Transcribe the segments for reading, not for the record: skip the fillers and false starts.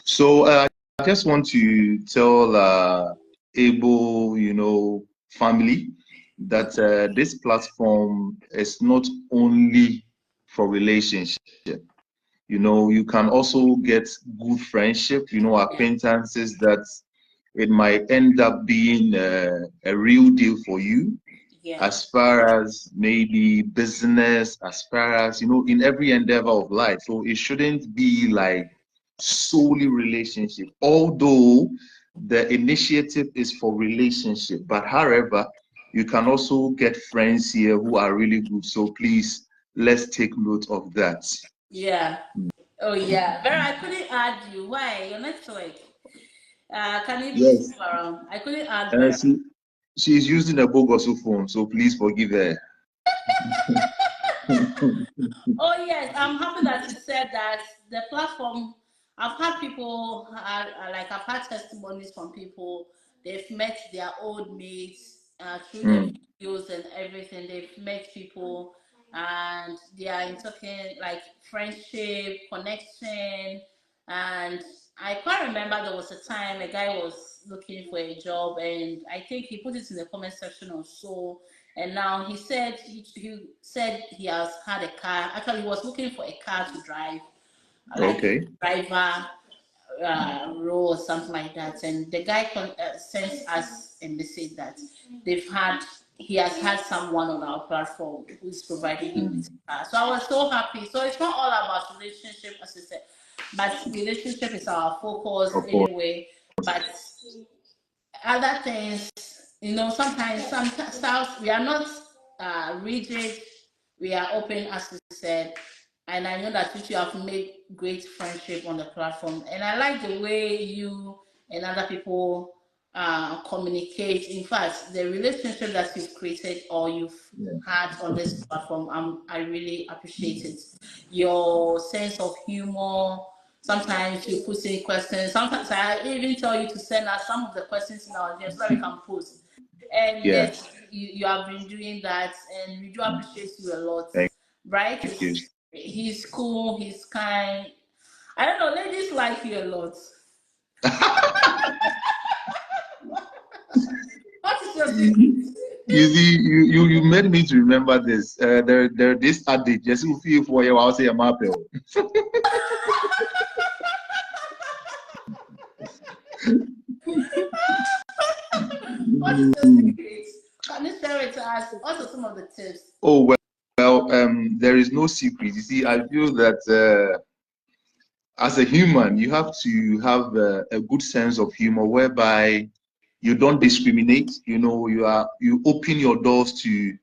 So I just want to tell able, family that this platform is not only for relationship. You can also get good friendship, Yeah. acquaintances that it might end up being a real deal for you Yeah. as far as maybe business, as far as, in every endeavor of life. So it shouldn't be like solely relationship, although the initiative is for relationship. But however, you can also get friends here who are really good. So please, let's take note of that. Yeah. Oh yeah. Vera, I couldn't add you. Why? Your network. Can you please Yes. move around? I couldn't add Uh, Vera. she, she's using a bogus phone, so please forgive her. Oh yes, I'm happy that you said that. The platform, I've had people, like I've had testimonies from people. They've met their old mates through the Mm, videos and everything. They've met people, and they are in talking like friendship, connection, and I quite remember there was a time a guy was looking for a job, and I think he put it in the comment section or so, and now he said he has had a car. Actually, he was looking for a car to drive, like okay. driver role or something like that. And the guy sends us a message that he has had someone on our platform who's providing him with Mm, a car. So I was so happy. So it's not all about relationship, as I said, but relationship is our focus of course. anyway. But other things, sometimes some styles we are not rigid, we are open, as we said. And I know that you two have made great friendship on the platform. And I like the way you and other people communicate. In fact, the relationship that you've created or you've Yeah. had on this platform, I really appreciate it. Your sense of humor. Sometimes you put in questions. Sometimes I even tell you to send us some of the questions in our DM so that we can post. And Yeah. yes, you have been doing that, and we do appreciate you a lot. Thank Right? you. He's cool. He's kind. I don't know. Ladies like you a lot. What is your secret? You see, you made me to remember this. There this adage. Just if you for you, I'll say a mapel. What is your secret? Can you share it to us? What are some of the tips? Oh well, there is no secret. You see, I feel that as a human, you have to have a good sense of humor, whereby you don't discriminate. You open your doors to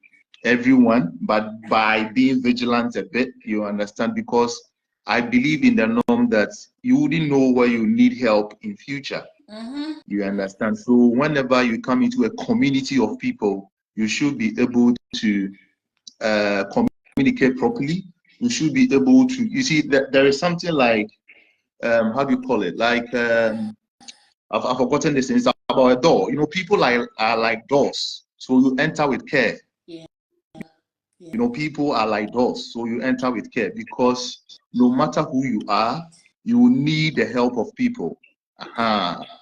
everyone, but by being vigilant a bit, you understand, because I believe in the norm that you wouldn't know where you need help in future. Mm-hmm. You understand? So whenever you come into a community of people, you should be able to communicate properly. You should be able to, you see, there is something like, how do you call it? Like, I've forgotten this thing. It's about a door. People are like doors. So you enter with care. Yeah. Yeah. People are like doors. So you enter with care, because no matter who you are, you need the help of people.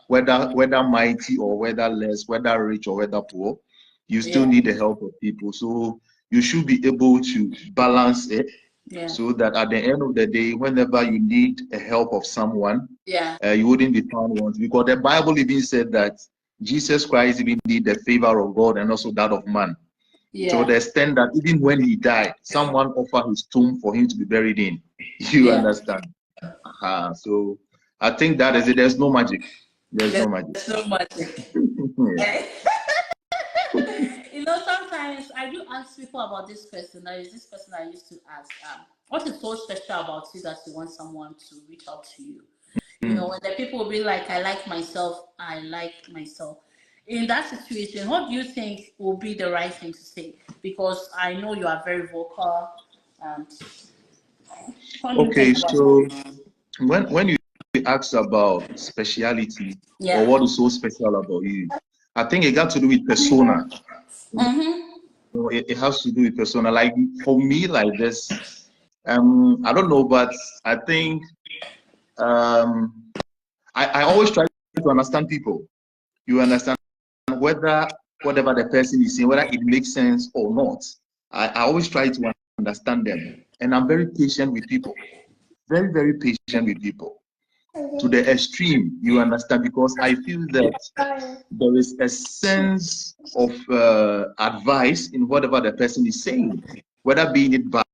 Whether mighty or whether less, whether rich or whether poor, you still Yeah. need the help of people. So you should be able to balance it, Yeah. so that at the end of the day, whenever you need the help of someone, Yeah. you wouldn't be found wanting. Because the Bible even said that Jesus Christ even need the favor of God and also that of man. To Yeah. the extent that even when he died, someone offered his tomb for him to be buried in. You Yeah. understand? So I think that is it. There's no magic. There's There's no magic. so much. Yeah. Sometimes I do ask people about this question. There is this question I used to ask. What is so special about you that you want someone to reach out to you? Mm. When the people will be like, I like myself. In that situation, what do you think will be the right thing to say? Because I know you are very vocal. And what do you Okay, think about it? so when you ask about speciality, or Yeah. what is so special about you, I think it got to do with persona. Mm-hmm. It has to do with persona. Like for me, like this, I don't know, but I think um I always try to understand people. You understand whether whatever the person is saying, whether it makes sense or not. I always try to understand them. And I'm very patient with people. Very, very patient with people. To the extreme, you understand, because I feel that there is a sense of advice in whatever the person is saying, whether being it bad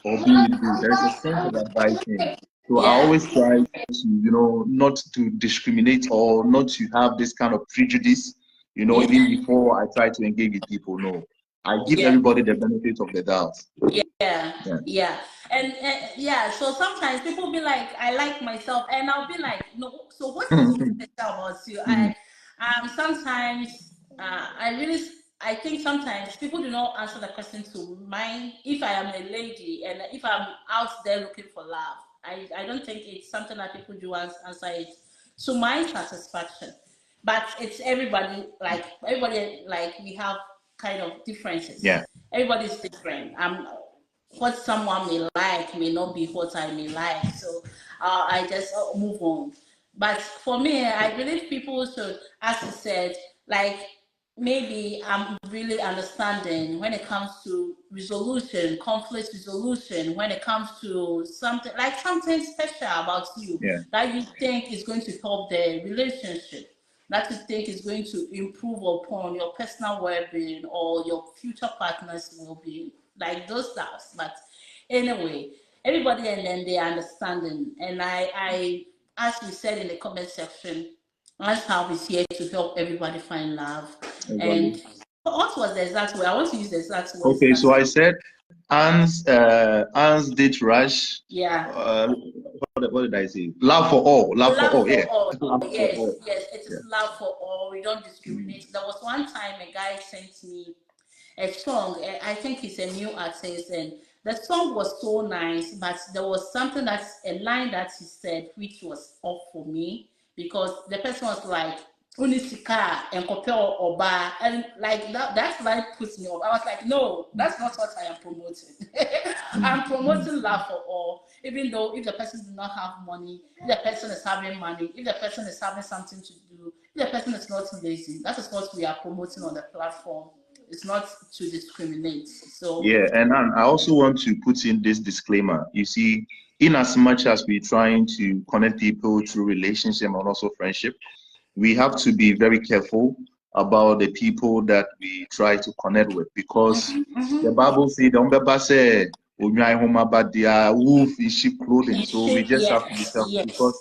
or being it good. There is a sense of advice in. So I always try to, not to discriminate or not to have this kind of prejudice, even before I try to engage with people. No, I give everybody the benefit of the doubt. Yeah. And yeah, so sometimes people be like, I like myself, and I'll be like, no, so what is so special about you? Sometimes I think sometimes people do not answer the question to mine. If I am a lady and if I'm out there looking for love, I don't think it's something that people do answer it to my satisfaction. But it's everybody, like we have kind of differences. Everybody's different. What someone may like may not be what I may like. So I just move on. But for me, I believe people should, as you said, like maybe I'm really understanding when it comes to resolution, conflict resolution, when it comes to something special about you that you think is going to help the relationship, that you think is going to improve upon your personal well-being or your future partner's well-being, like those stuff. But anyway, everybody and then their understanding. And I as we said in the comment section, Anns-Hub is here to help everybody find love. And what was the exact word? I want to use the exact word. Okay, so I said Anns did rush. What did I say? Love for all. Love for all. Yes, it is love for all. We don't discriminate. There was one time a guy sent me a song. I think he's a new artist, and the song was so nice, but there was a line that he said which was off for me, because the person was like, Unisika and Kopel Oba, and like that line puts me off. I was like, no, that's not what I am promoting. I'm promoting love for all, even though if the person does not have money, if the person is having money, if the person is having something to do, if the person is not lazy, that is what we are promoting on the platform. It's not to discriminate. So and I also want to put in this disclaimer. You see, in as much as we're trying to connect people through relationship and also friendship, we have to be very careful about the people that we try to connect with, because the Bible says, but they are wolf in sheep clothing. So we just have to be careful, because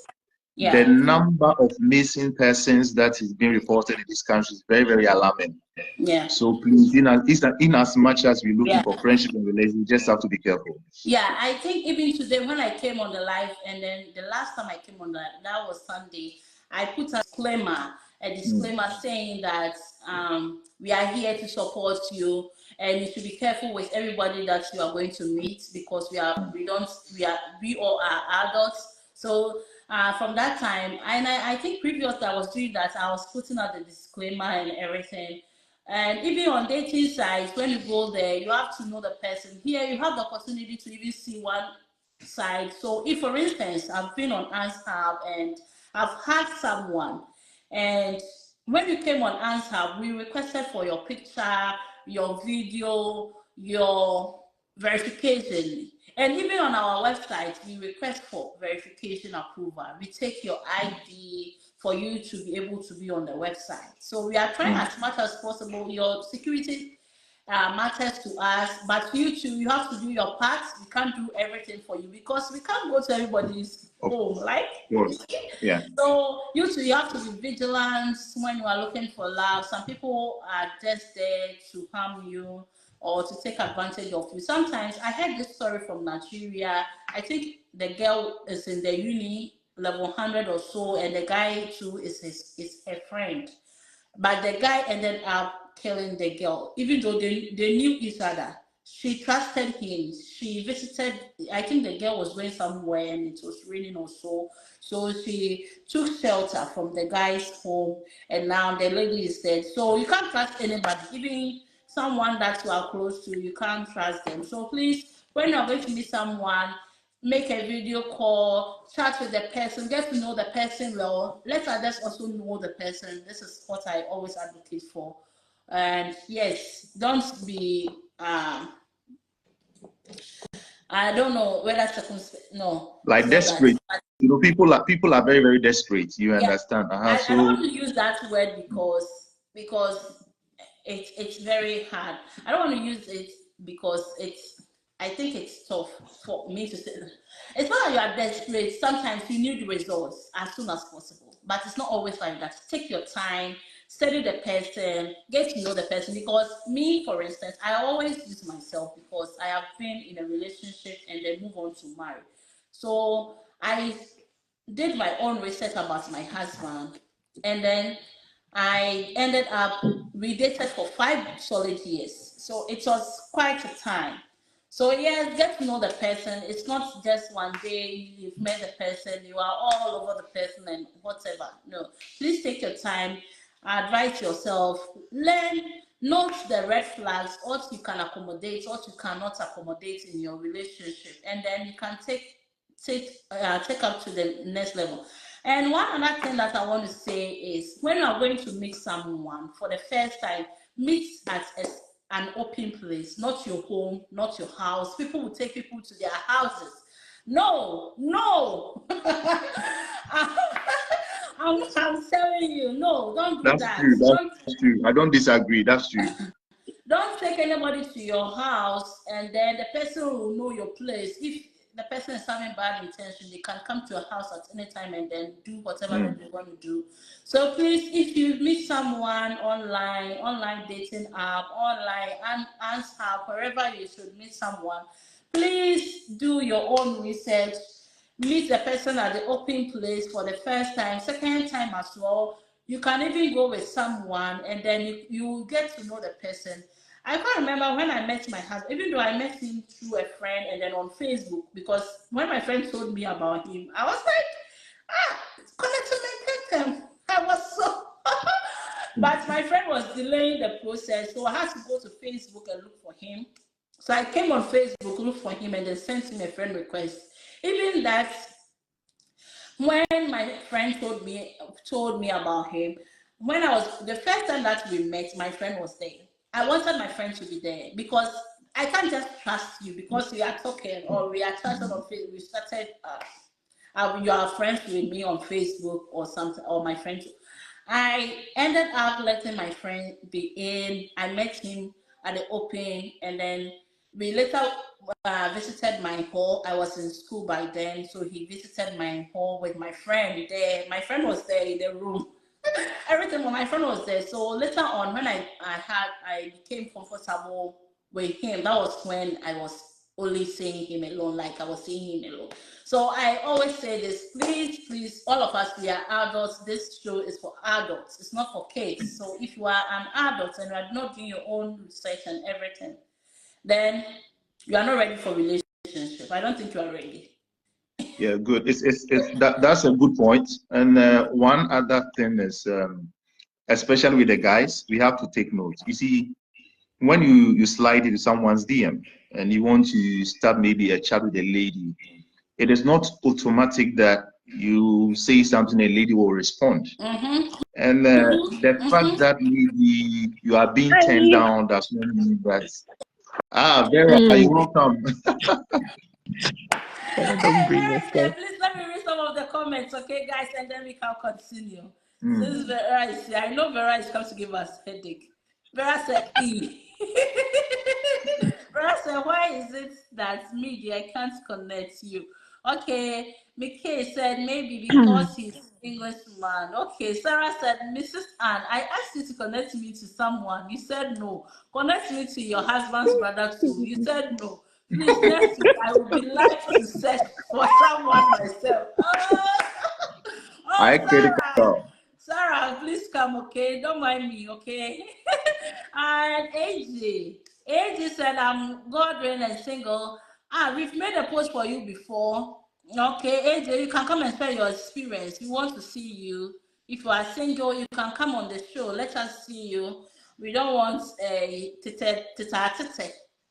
the number of missing persons that is being reported in this country is very, very alarming. So please, in as much as we're looking for friendship and relationship, we just have to be careful. I think even today when I came on the live, and then the last time I came on that was Sunday, I put a disclaimer saying that we are here to support you, and you should be careful with everybody that you are going to meet, because we all are adults. So from that time, and I think previously I was doing that, I was putting out the disclaimer and everything. And even on dating sites, when you go there, you have to know the person. Here, you have the opportunity to even see one side. So if, for instance, I've been on Anns-Hub and I've had someone, and when you came on Anns-Hub, we requested for your picture, your video, your verification. And even on our website, we request for verification approval. We take your ID for you to be able to be on the website. So we are trying as much as possible. Your security matters to us, but you too, you have to do your part. We can't do everything for you, because we can't go to everybody's home, right? So you too, you have to be vigilant when you are looking for love. Some people are just there to harm you or to take advantage of you. Sometimes I heard this story from Nigeria. I think the girl is in the uni level 100 or so, and the guy too is her friend. But the guy ended up killing the girl, even though they knew each other. She trusted him. She visited, I think the girl was going somewhere and it was raining or so. So she took shelter from the guy's home, and now the lady is dead. So you can't trust anybody, even someone that you are close to, you can't trust them. So please, when you're going to meet someone, make a video call, chat with the person, get to know the person well. Let others also know the person. This is what I always advocate for. And yes, don't be I don't know whether circumspect. No, like desperate. You know, people are very, very desperate. You understand? I don't want to use that word because it's very hard. I don't want to use it because I think it's tough for me to say. It's not that you are desperate. Sometimes you need results as soon as possible, but it's not always like that. Take your time, study the person, get to know the person. Because me, for instance, I always use myself because I have been in a relationship and then move on to marry. So I did my own research about my husband, and then I ended up, we dated for 5 solid years. So it was quite a time. So yes, get to know the person. It's not just one day you've met the person, you are all over the person and whatever. No, please take your time, advise yourself, learn, note the red flags, what you can accommodate, what you cannot accommodate in your relationship, and then you can take up to the next level. And one other thing that I want to say is when you are going to meet someone for the first time, meet at an open place, not your home, not your house. People will take people to their houses. No, no. I'm telling you, no, don't do that. True. That's true. I don't disagree. That's true. Don't take anybody to your house and then the person will know your place. If the person is having bad intention, they can come to your house at any time and then do whatever that they want to do. So please, if you meet someone online dating app, online, Anns-Hub, wherever you should meet someone, please do your own research. Meet the person at the open place for the first time, second time as well. You can even go with someone and then you get to know the person. I can't remember when I met my husband, even though I met him through a friend and then on Facebook, because when my friend told me about him, I was like, connect to my person. I was so, but my friend was delaying the process, so I had to go to Facebook and look for him. So I came on Facebook, looked for him, and then sent him a friend request. Even that, when my friend told me about him, when I was the first time that we met, my friend was there. I wanted my friend to be there because I can't just trust you because we are talking or we are chatting on Facebook. We started, you are friends with me on Facebook or something, or my friend. I ended up letting my friend be in. I met him at the open, and then we later visited my hall. I was in school by then, so he visited my hall with my friend there. My friend was there in the room. Everything, my friend was there. So later on, when I became comfortable with him, that was when I was only seeing him alone, like I was seeing him alone. So I always say this, please, all of us, we are adults. This show is for adults. It's not for kids. So if you are an adult and you are not doing your own research and everything, then you are not ready for relationship. I don't think you are ready. Yeah, good. That's a good point. And one other thing is, especially with the guys, we have to take notes. You see, when you slide into someone's DM and you want to start maybe a chat with a lady, it is not automatic that you say something a lady will respond. And the fact that maybe you are being turned down does not mean that. Vera, you're welcome. Please let me read some of the comments, okay, guys, and then we can continue. This is Vera. I know Vera is coming to give us headache. Vera said, Vera said, why is it that media can't connect you? Okay, Mickey said maybe because he's Englishman. Okay, Sarah said, Mrs. Ann, I asked you to connect me to someone. You said no. Connect me to your husband's brother too. You said no. Please, next week I will be live to search for someone myself. Sarah, please come, okay? Don't mind me, okay? And AJ said, I'm Godwin and single. We've made a post for you before. Okay, AJ, you can come and share your experience. We want to see you. If you are single, you can come on the show. Let us see you. We don't want a tete.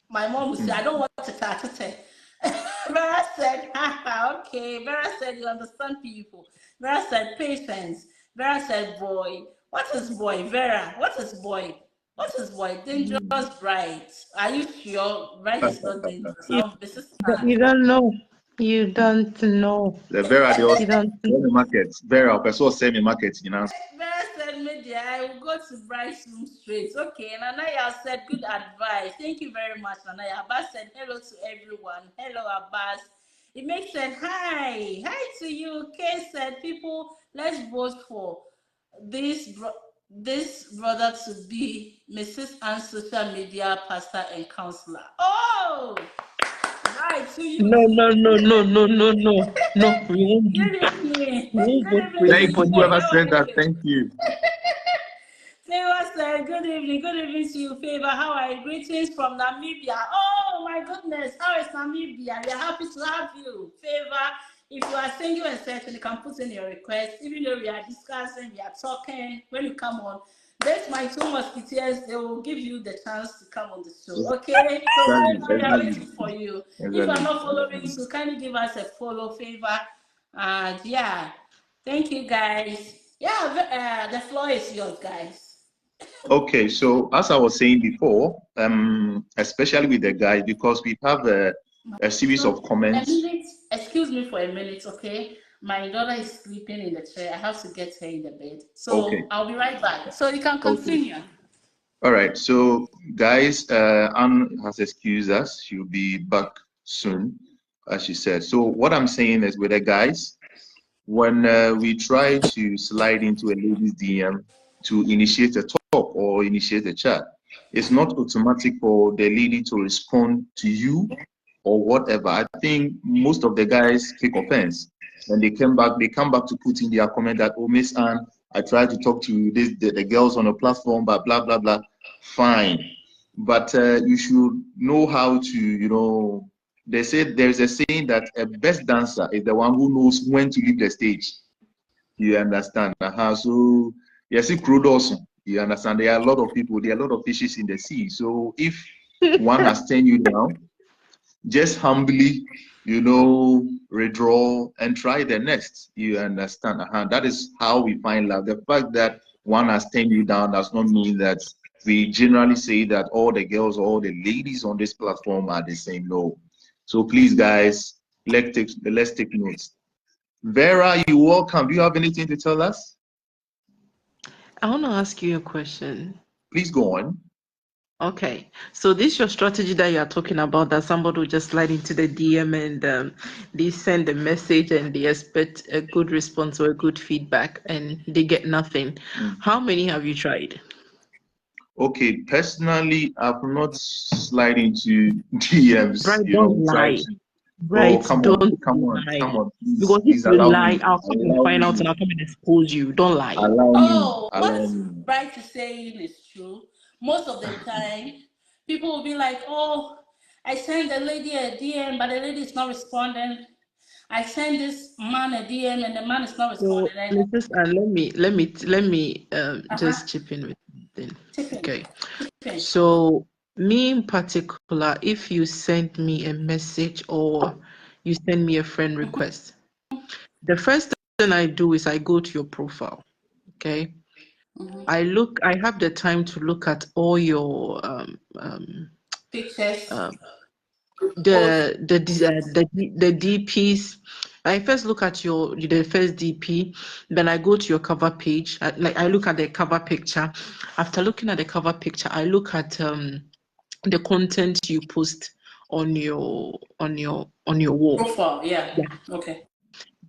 My mom would say, I don't want tete. Vera said, haha, okay. Vera said, you understand people. Vera said, patience. Vera said, boy. What is boy? Vera, what is boy? What is boy? Dangerous bride. Are you sure? Bride is not dangerous. You, This is you don't know. You don't know. The Vera, they also You don't sell the market. Vera, person sell the market, you know. Vera said, media, I will go to Bride's room straight. Okay, Nanaya said, good advice. Thank you very much, Nanaya. Abbas said, hello to everyone. Hello, Abbas. It makes sense. Hi. Hi to you. Kay said, people, let's vote for this brother to be Mrs. Ann's social media pastor and counselor. Oh, right to you. No, no, no, no, no, no, no. No, we won't do. Good evening. We won't Good vote for evening. Thank you, anybody. whoever said that. Thank you. Favor said, good evening to you, Favor. How are you? Greetings from Namibia. Oh my goodness, how is Namibia? We are happy to have you, Favor. If you are single and certain, you can put in your request. Even though we are discussing, we are talking, when you come on, there's my 2 musketeers. They will give you the chance to come on the show. Okay? So Favor, we are waiting for you. If you are not following, so kindly give us a follow, Favor. And yeah, thank you guys. Yeah, the floor is yours, guys. Okay, so as I was saying before, especially with the guys, because we have a series of comments. Excuse me for a minute, okay? My daughter is sleeping in the chair. I have to get her in the bed. So Okay. I'll be right back. So you can continue. Okay. All right. So guys, Anne has excused us. She'll be back soon, as she said. So what I'm saying is with the guys, when we try to slide into a lady's DM to initiate a talk or initiate a chat, it's not automatic for the lady to respond to you or whatever. I think most of the guys take offense when they come back to put in their comment that, oh, Miss Anne, I tried to talk to the girls on the platform, but blah blah blah. Fine, but you should know how to, you know. They said there's a saying that a best dancer is the one who knows when to leave the stage. You understand? So yes, it crude also. You understand? There are a lot of people. There are a lot of fishes in the sea. So if one has turned you down, just humbly, you know, withdraw and try the next. You understand? That is how we find love. The fact that one has turned you down does not mean that we generally say that all the girls or all the ladies on this platform are the same. No. So please, guys, let's take notes. Vera, you're welcome. Do you have anything to tell us? I want to ask you a question. Please go on. Okay, so this your strategy that you are talking about, that somebody will just slide into the DM and they send a message and they expect a good response or a good feedback and they get nothing. How many have you tried? Okay, personally, I've not slide into DMs, Right, you don't know, try lie. to. Right, Oh, come don't on, because if please you allow lie, me, I'll come and find out and I'll come and expose you. Don't lie. Oh, what allow is me. right to say is true. Most of the time, people will be like, "Oh, I sent the lady a DM, but the lady is not responding. I sent this man a DM, and the man is not So, responding." let me just chip in with something. Okay. So, me in particular, if you send me a message or you send me a friend request, the first thing I do is I go to your profile. Okay. I have the time to look at all your Pictures. the DPs. I first look at the first DP, then I go to your cover page. I look at the cover picture. After looking at the cover picture, I look at the content you post on your wall. Profile, yeah. Okay.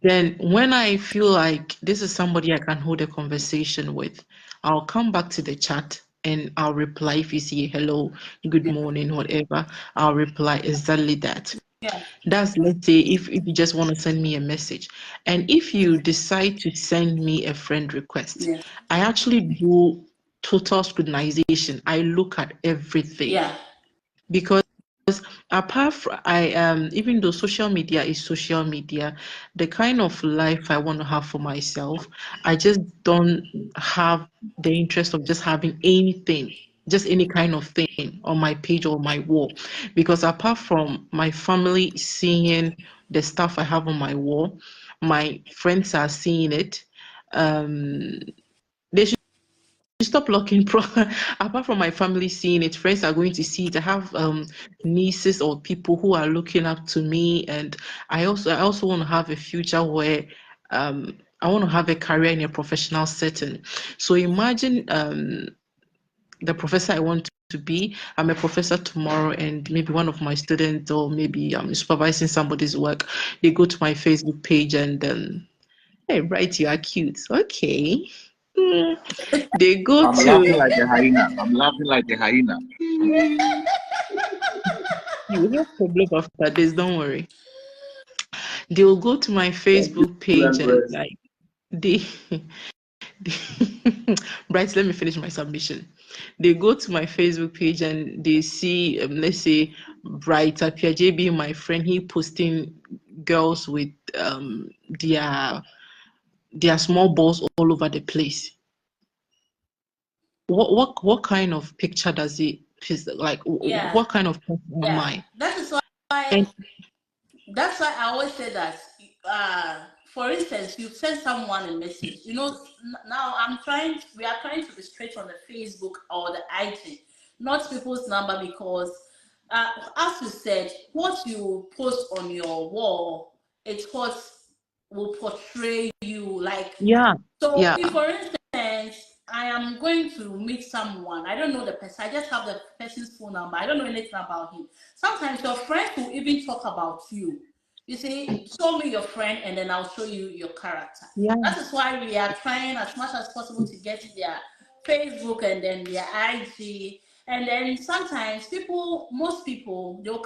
Then when I feel like this is somebody I can hold a conversation with, I'll come back to the chat and I'll reply. If you see hello, good morning, whatever, I'll reply exactly that. Yeah. That's, let's say, if you just want to send me a message. And if you decide to send me a friend request, I actually do total scrutinization. I look at everything. Yeah. Because apart from even though social media is social media, the kind of life I want to have for myself, I just don't have the interest of just having anything just any kind of thing on my page or my wall. Because apart from my family seeing the stuff I have on my wall, my friends are seeing it. They should stop looking apart from my family seeing it, friends are going to see it. I have nieces or people who are looking up to me, and I also want to have a future where I want to have a career in a professional setting. So imagine the professor I want to be. I'm a professor tomorrow, and maybe one of my students, or maybe I'm supervising somebody's work. They go to my Facebook page and hey, right, you are cute. Okay. They go I'm to laughing like a hyena. I'm laughing like a hyena. you will have problem after this, don't worry. They will go to my Thank you, Facebook page and Empress. like they right, let me finish my submission. They go to my Facebook page and they see let's say Bright Apia being my friend, he posting girls with their their small balls all over the place. What kind of picture does it like Yeah, what kind of person am yeah. I? That is why And that's why I always say that. For instance, you send someone a message. You know, now we are trying to be straight on the Facebook or the IG, not people's number, because, as you said, what you post on your wall, it's what will portray you. Like, yeah, so yeah, if, for instance, I am going to meet someone, I don't know the person, I just have the person's phone number, I don't know anything about him. Sometimes your friends will even talk about you. You say, show me your friend, and then I'll show you your character. yeah, That is why we are trying as much as possible to get their Facebook and then their IG. And then sometimes most people, they'll